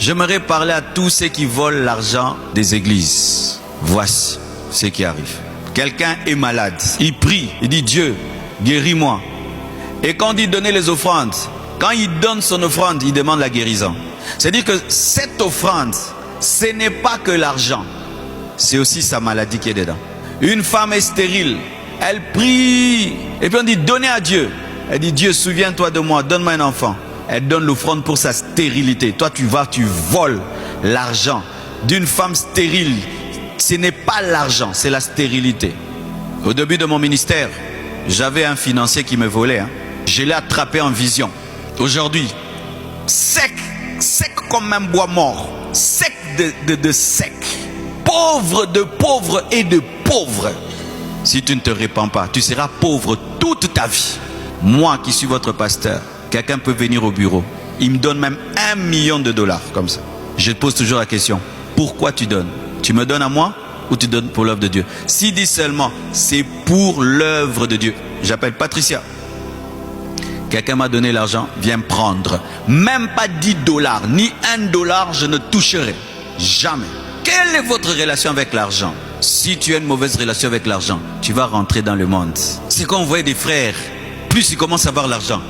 J'aimerais parler à tous ceux qui volent l'argent des églises. Voici ce qui arrive. Quelqu'un est malade. Il prie. Il dit Dieu, guéris-moi. Et quand il donnait les offrandes, quand il donne son offrande, il demande la guérison. C'est-à-dire que cette offrande, ce n'est pas que l'argent. C'est aussi sa maladie qui est dedans. Une femme est stérile. Elle prie. Et puis on dit donnez à Dieu. Elle dit Dieu, souviens-toi de moi, donne-moi un enfant. Elle donne l'offrande pour sa stérilité. Toi, tu vas, tu voles l'argent d'une femme stérile. Ce n'est pas l'argent, c'est la stérilité. Au début de mon ministère, j'avais un financier qui me volait. Je l'ai attrapé en vision. Aujourd'hui, sec comme un bois mort. Sec de sec. Pauvre de pauvres et de pauvres. Si tu ne te répands pas, tu seras pauvre toute ta vie. Moi qui suis votre pasteur, quelqu'un peut venir au bureau. Il me donne même $1 million comme ça. Je te pose toujours la question. Pourquoi tu donnes? Tu me donnes à moi ou tu donnes pour l'œuvre de Dieu? S'il dit seulement c'est pour l'œuvre de Dieu. J'appelle Patricia. Quelqu'un m'a donné l'argent, viens prendre. Même pas $10, ni $1, je ne toucherai. Jamais. Quelle est votre relation avec l'argent? Si tu as une mauvaise relation avec l'argent, tu vas rentrer dans le monde. C'est quand on voit des frères, plus ils commencent à avoir l'argent,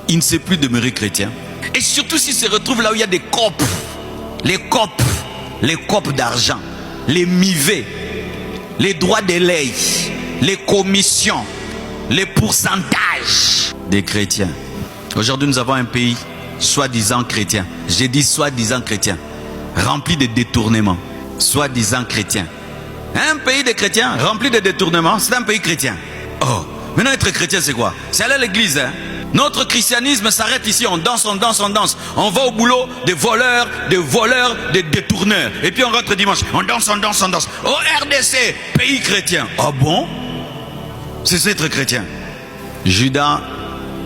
il ne sait plus demeurer chrétien. Et surtout s'il se retrouve là où il y a des copes. Les copes d'argent, les mivets, les droits d'éleil, les commissions, les pourcentages des chrétiens. Aujourd'hui, nous avons un pays soi-disant chrétien. J'ai dit soi-disant chrétien, rempli de détournements. Soi-disant chrétien. Un pays de chrétiens rempli de détournements, c'est un pays chrétien. Oh, maintenant être chrétien c'est quoi? C'est aller à l'église. Notre christianisme s'arrête ici, on danse, on danse, on danse. On va au boulot des voleurs, des détourneurs. Et puis on rentre dimanche, on danse, on danse, on danse. Au RDC, pays chrétien. Ah bon? C'est ça être chrétien. Judas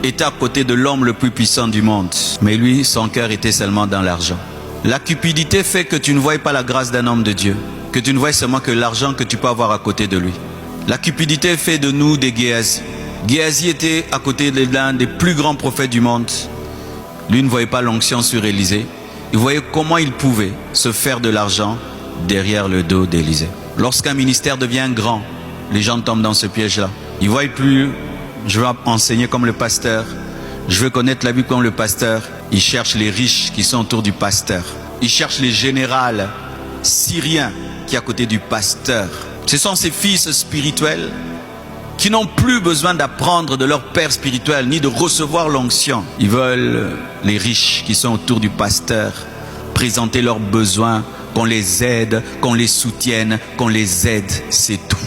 était à côté de l'homme le plus puissant du monde. Mais lui, son cœur était seulement dans l'argent. La cupidité fait que tu ne vois pas la grâce d'un homme de Dieu. Que tu ne vois seulement que l'argent que tu peux avoir à côté de lui. La cupidité fait de nous des Géasi. Géasi était à côté de l'un des plus grands prophètes du monde. Lui ne voyait pas l'onction sur Élisée. Il voyait comment il pouvait se faire de l'argent derrière le dos d'Élisée. Lorsqu'un ministère devient grand, les gens tombent dans ce piège-là. Ils ne voient plus, je veux enseigner comme le pasteur. Je veux connaître la Bible comme le pasteur. Ils cherchent les riches qui sont autour du pasteur. Ils cherchent les généraux syriens qui est à côté du pasteur. Ce sont ces fils spirituels qui n'ont plus besoin d'apprendre de leur père spirituel ni de recevoir l'onction. Ils veulent les riches qui sont autour du pasteur présenter leurs besoins, qu'on les aide, qu'on les soutienne, qu'on les aide, c'est tout.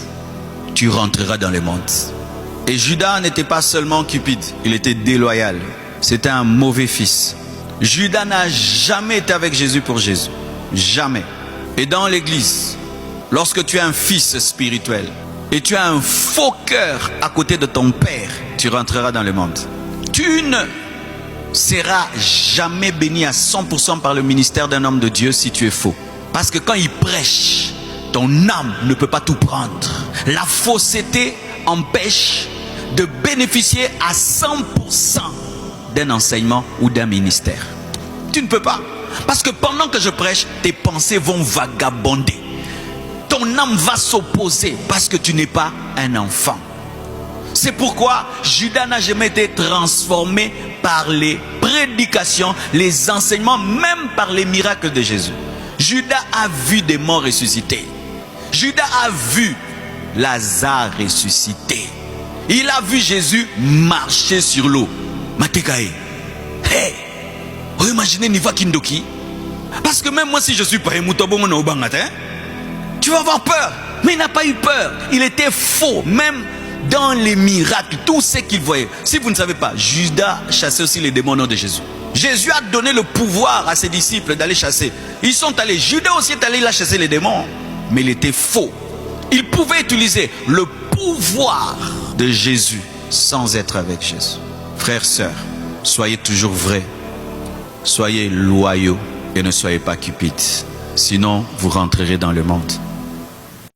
Tu rentreras dans le monde. Et Judas n'était pas seulement cupide, il était déloyal. C'était un mauvais fils. Judas n'a jamais été avec Jésus pour Jésus. Jamais. Et dans l'église, lorsque tu es un fils spirituel et tu as un faux cœur à côté de ton père, tu rentreras dans le monde. Tu ne seras jamais béni à 100% par le ministère d'un homme de Dieu si tu es faux. Parce que quand il prêche, ton âme ne peut pas tout prendre. La fausseté empêche de bénéficier à 100% d'un enseignement ou d'un ministère. Tu ne peux pas. Parce que pendant que je prêche, tes pensées vont vagabonder. Ton âme va s'opposer parce que tu n'es pas un enfant. C'est pourquoi Judas n'a jamais été transformé par les prédications, les enseignements, même par les miracles de Jésus. Judas a vu des morts ressuscités. Judas a vu Lazare ressuscité. Il a vu Jésus marcher sur l'eau. Matekae. Hey! Vous imaginez Niva Kindoki? Parce que même moi si je suis prêt, tu vas avoir peur. Mais il n'a pas eu peur. Il était faux. Même dans les miracles, tout ce qu'il voyait. Si vous ne savez pas, Judas chassait aussi les démons au nom de Jésus. Jésus a donné le pouvoir à ses disciples d'aller chasser. Ils sont allés. Judas aussi est allé là chasser les démons. Mais il était faux. Il pouvait utiliser le pouvoir de Jésus sans être avec Jésus. Frères, sœurs, soyez toujours vrais. Soyez loyaux et ne soyez pas cupides. Sinon, vous rentrerez dans le monde.